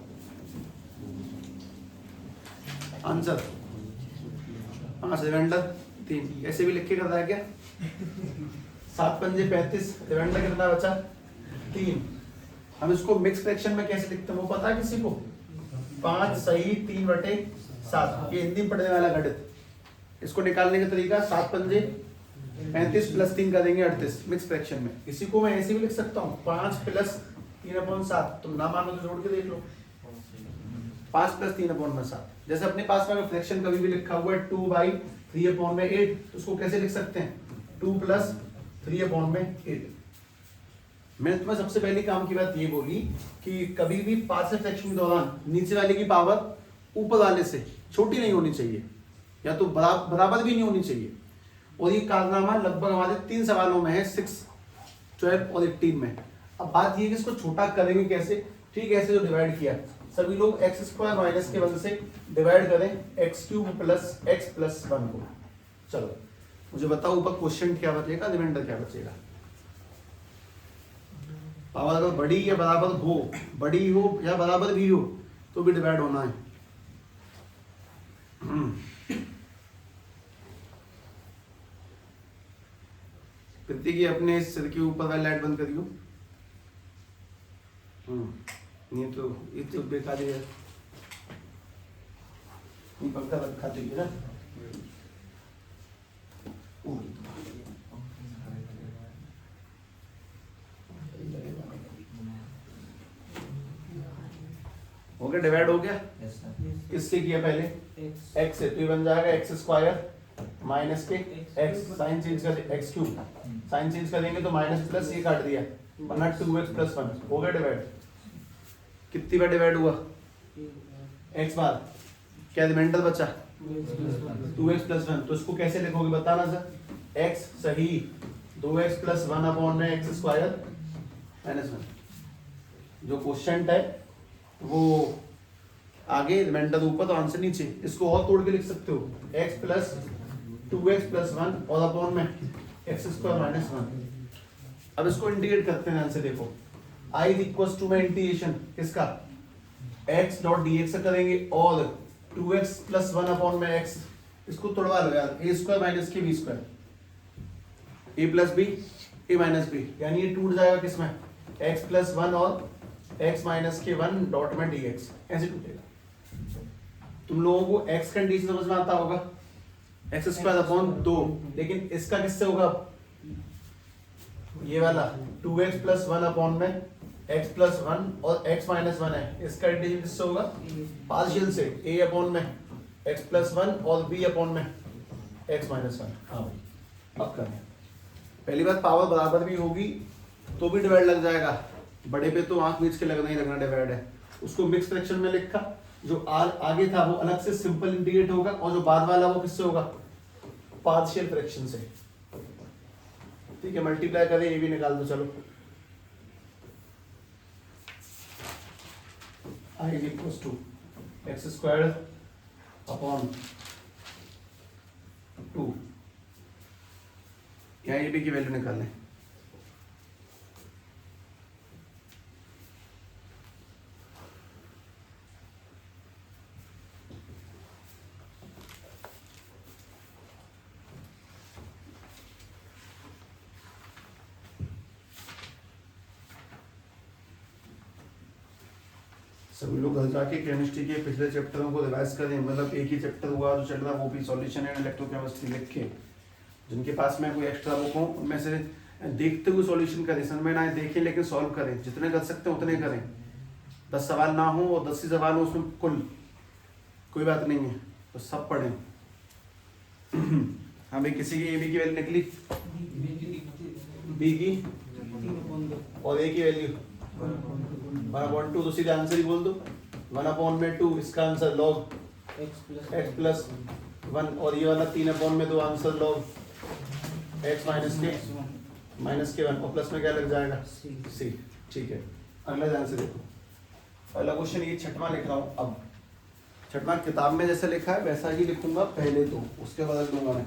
आंसर 5 रिमाइंडर 3, ऐसे भी लिख के करता है क्या। 7 पंजे 35, रिमाइंडर कितना बचा 3। हम इसको मिक्स फ्रैक्शन में कैसे लिखते हैं वो पता है किसी को। 5 सही 3/7, ये हिंदी में पढ़ने वाला गणित। इसको निकालने का तरीका 7 पंजे 35 प्लस 3 करेंगे 38 मिक्स फ्रैक्शन में। इसी को मैं ऐसे भी लिख सकता हूँ 5 प्लस 3/7। तुम ना मानो तो जोड़ के देख लो, 5 प्लस 3/7। जैसे अपने पास में फ्रैक्शन कभी भी लिखा हुआ है 2/3/8, तो उसको कैसे लिख सकते हैं 2 प्लस 3/8। मैंने तुम्हें सबसे पहले काम की बात ये बोली कि कभी भी पार्शियल फ्रैक्शन के दौरान नीचे वाले की पावर ऊपर वाले से छोटी नहीं होनी चाहिए, या तो बराबर भी नहीं होनी चाहिए। और ये कारनामा लगभग हमारे 3 सवालों में है, 6 12 और 18 में। अब बात ये है कि इसको छोटा करेंगे कैसे, ठीक है, ऐसे जो डिवाइड किया सभी लोग एक्स स्क्वायर माइनस के 1 से डिवाइड करें x cube plus x plus 1 को। चलो मुझे बताओ ऊपर क्वेश्चन क्या बचेगा, रिमाइंडर क्या बचेगा। पावर अगर बड़ी या बराबर हो, बड़ी हो या बराबर भी हो तो भी डिवाइड होना है। कृति की अपने सिर के ऊपर वाली लाइट बंद करियो। ये तो बेकार है, ये पंखा रखा चाहिए ना। हो गया, डिवाइड हो गया। किससे किया पहले, x से, तो ये बन जाएगा एक्स स्क्वायर माइनस के x, साइन चेंज कर एक्स क्यूब, साइन चेंज करेंगे तो माइनस प्लस ये काट दिया वरना 2x प्लस 1 हो गया डिवाइड। कितनी बार डिवाइड हुआ, x बार, क्या रिमाइंडर बचा 2x प्लस 1। तो इसको कैसे लिखोगे बताना सर, x सही 2x प्लस 1 अपॉन में एक्स स्क्वायर माइनस 1। जो क्वेश्चन है वो आगे, रिमाइंडर ऊपर तो आंसर नीचे। इसको और तोड़ के लिख सकते हो x प्लस 2x प्लस 1 और अपॉन में एक्स स्क्वायर माइनस 1। अब इसको इंटीग्रेट करते हैं, आंसर देखो i इक्वल टू में इंटीग्रेशन किसका, x डॉट dx से करेंगे और 2x प्लस 1 अपॉन में x, इसको तोड़वा लो यार, a स्क्वायर माइनस के b square, a plus b a minus b, यानी ये टूट जाएगा किसमें, x प्लस 1 और x माइनस के 1 डॉट में dx, ऐसे टूटेगा। तुम लोगों को x कंडीशन समझ में आता होगा, x स्क्वायर अपॉन 2, लेकिन इसका किससे होगा, ये वाला 2x प्लस 1 अपॉन में x प्लस 1 और x माइनस 1 है, इसका इंटीग्रेशन किससे होगा, पार्शियल से, a अपॉन में x प्लस 1 और b अपॉन में x माइनस 1। हाँ भाई अब करें, पहली बात पावर बराबर भी होगी तो भी डिवाइड लग जाएगा, बड़े पे तो आंख मीच के लगना ही लगना डिवाइड है। उसको मिक्स फ्रैक्शन में लिखा, जो आगे था वो अलग से सिंपल इंटीग्रेट होगा और जो बाद वाला वो किससे होगा, पार्शियल फ्रैक्शन से। ठीक है, मल्टीप्लाई करें, ये भी निकाल दो। चलो i equals to x square upon 2, यहाँ ये भी की वैल्यू निकाल लें। सभी लोग घर जाके केमिस्ट्री के पिछले चैप्टरों को रिवाइज करें, मतलब एक ही चैप्टर हुआ जो चल रहा है वो भी सॉल्यूशन एंड इलेक्ट्रोकेमिस्ट्री लिख के, जिनके पास में कोई एक्स्ट्रा बुक हो उनमें से देखते हुए सॉल्यूशन करें, समझ में ना आए देखें लेकिन सॉल्व करें, जितने कर सकते हैं उतने करें। 10 सवाल ना हो और 10 ही सवाल हो उसमें कुल, कोई बात नहीं है, तो सब पढ़ें। हाँ भाई, किसी की ए बी की वैल्यू निकली, बी की और ए की वैल्यू 1/2, तो सीधे आंसर ही बोल दो 1/2, इसका आंसर लॉग x प्लस 1 और ये वाला 3/2 आंसर लॉग x माइनस के 1 और प्लस में क्या लग जाएगा c। ठीक है, अगला ध्यान से देखो, पहला क्वेश्चन ये छठवां लिख रहा हूँ। अब छठवां किताब में जैसे लिखा है वैसा ही लिखूंगा पहले, तो उसके बदल दूंगा मैं।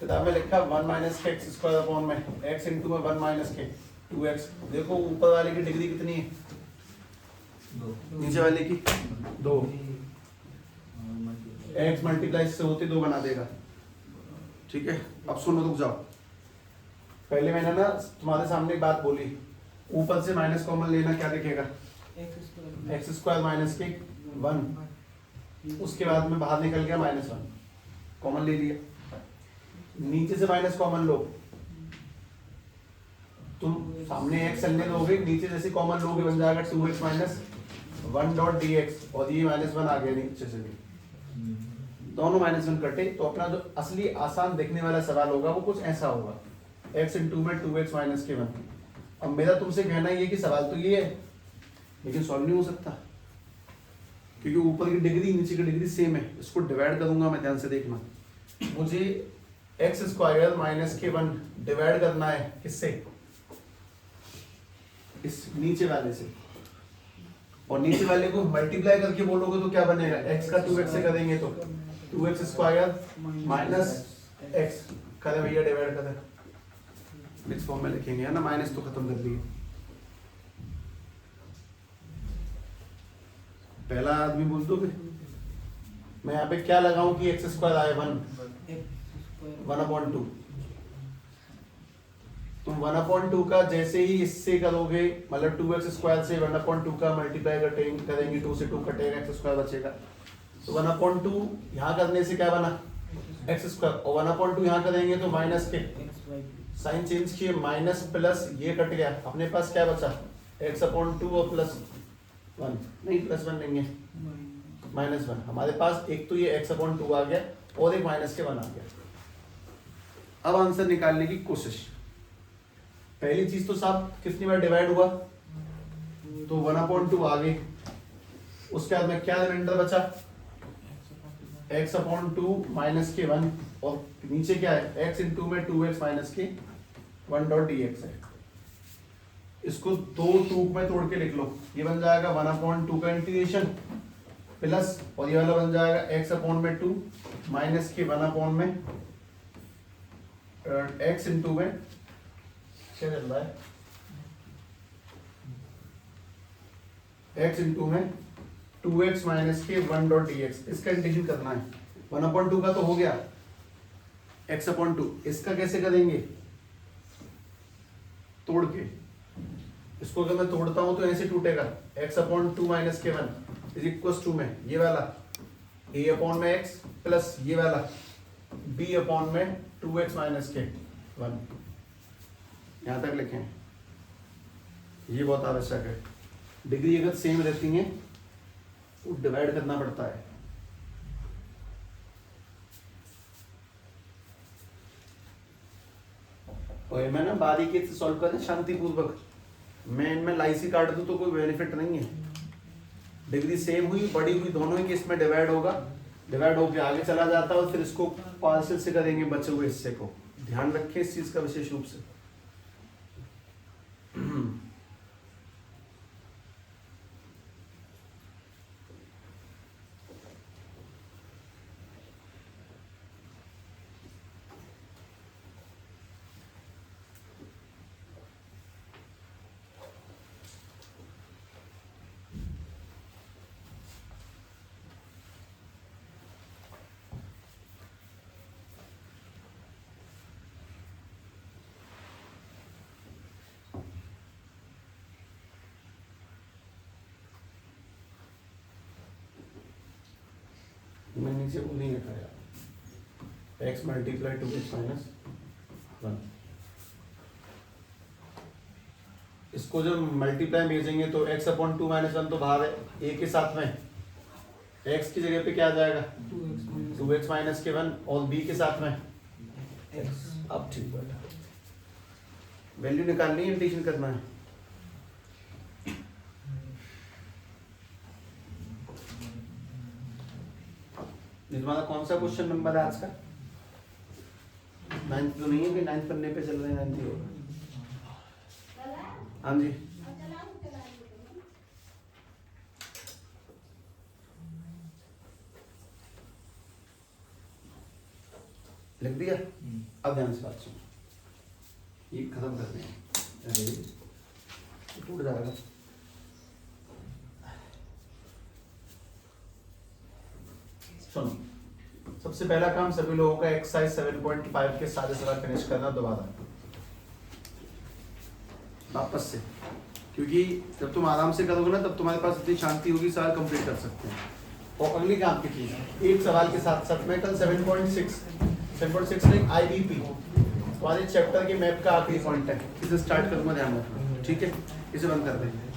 किताब में लिखा 1 माइनस के एक्स स्क्वायर अपॉन में x इंटू में 1 माइनस के 2x। देखो ऊपर वाले की डिग्री कितनी है, नीचे वाले की 2, x मल्टीप्लाई से होते 2 बना देगा। ठीक है, अब सुनो, रुक जाओ, पहले मैंने ना तुम्हारे सामने एक बात बोली, ऊपर से माइनस कॉमन लेना, क्या दिखेगा एक्स स्क्वायर माइनस के 1, उसके बाद में बाहर निकल गया -1, कॉमन ले लिया। नीचे से माइनस कॉमन लो, तुम सामने x चलने दोगे, नीचे जैसे कॉमन लोगे बन जाएगा 2x माइनस 1 डॉट dx, और ये -1 आ गया नीचे से भी, दोनों -1 कटे। तो अपना जो असली आसान दिखने वाला सवाल होगा वो कुछ ऐसा होगा, x इंटू में 2x माइनस के 1। अब मेरा तुमसे कहना ये कि सवाल तो ये है लेकिन सॉल्व नहीं हो सकता, क्योंकि ऊपर की डिग्री नीचे की डिग्री सेम है। इसको डिवाइड करूंगा मैं, ध्यान से देखना, मुझे एक्स स्क्वायर माइनस के 1 डिवाइड करना है किससे, इस नीचे वाले से, और नीचे वाले को मल्टीप्लाई करके बोलोगे तो क्या बनेगा, x का 2x से करेंगे तो 2x स्क्वायर माइनस x करे भैया, डिवाइड करे इस फॉर्म में लिखेंगे है ना, माइनस तो खत्म कर दिए। पहला आदमी बोल दो फिर मैं यहाँ पे क्या लगाऊं कि x स्क्वायर आए 1/2। तुम 1/2 का जैसे ही इससे करोगे, मतलब 2x स्क्वायर से 1/2 का मल्टीप्लाई करेंगे, 2 से 2 कटेगा, x स्क्वायर बचेगा। तो 1/2 यहाँ करने से क्या बना, x स्क्वायर, और 1/2 यहाँ करेंगे तो माइनस के साइन चेंज किए, माइनस प्लस ये कट गया, अपने पास क्या बचा x/2 और प्लस 1, नहीं प्लस 1 लेंगे, -1। हमारे पास एक तो ये x/2 आ गया और एक माइनस के 1 आ गया। अब आंसर निकालने की कोशिश। पहली चीज तो साहब कितनी बार डिवाइड हुआ, तो 1/2 आ गई। उसके बाद में क्या रिमाइंडर बचा, x/2 माइनस के 1, और नीचे क्या है x इंटू में 2x माइनस के 1.dx है। इसको 2 में तोड़ के लिख लो, ये बन जाएगा 1/2 का इंटीग्रेशन प्लस, और ये वाला बन जाएगा x/2 माइनस के 1 में x इंटू में क्या चल रहा है, x इंटू में 2x माइनस के 1.dx। इसका इंटीग्रेशन करना है। 1/2 का तो हो गया, x/2 इसका कैसे करेंगे, तोड़ के। इसको अगर मैं तोड़ता हूं तो ऐसे टूटेगा, x/2 माइनस के 1 इज इक्वल टू में ये वाला a/x प्लस ये वाला b/ में 2x माइनस के 1। यहां तक लिखें, ये बहुत आवश्यक है। डिग्री अगर सेम रहती है तो डिवाइड करना पड़ता है। और मैं ना बारीकी से सॉल्व करें शांतिपूर्वक, मैं इनमें लाइसी काट दूं तो कोई बेनिफिट नहीं है। डिग्री सेम हुई, बड़ी हुई, दोनों ही केस में डिवाइड होगा, डिवाइड होकर आगे चला जाता है और फिर इसको पार्शियल से करेंगे बचे हुए हिस्से को। ध्यान रखें इस चीज का विशेष रूप से। मैं नीचे वो नहीं लिखा यार, x मल्टीप्लाई 2x माइनस 1। इसको जब मल्टीप्लाई भेजेंगे तो x/2 माइनस 1 तो बाहर है, a के साथ में x की जगह पे क्या आ जाएगा 2x माइनस के 1, और b के साथ में x। अब ठीक बैठा, वैल्यू निकालनी है, इंटीग्रेशन करना है। तुम्हारा कौन सा क्वेश्चन नंबर है आज का, 9th तो नहीं है कि 9th पन्ने पे चल रहे हैं, 9th ही होगा। हाँ जी, लिख दिया। अब ध्यान से बात सुनो, ये खत्म कर दें, अरे टूट जाएगा। सुनो, सबसे पहला काम सभी लोगों का एक्सरसाइज 7.5 के सारे सवाल फिनिश करना दोबारा वापस से, क्योंकि जब तुम आराम से करोगे ना तब तुम्हारे पास इतनी शांति होगी, सवाल कंप्लीट कर सकते हैं। और अगली काम की चीज, एक सवाल के साथ साथ मैं कल 7.6 में IBP तुम्हारे चैप्टर के मैप का आखिरी पॉइंट है, इसे स्टार्ट करूंगा, ध्यान रखना, ठीक है। इसे बंद कर दें।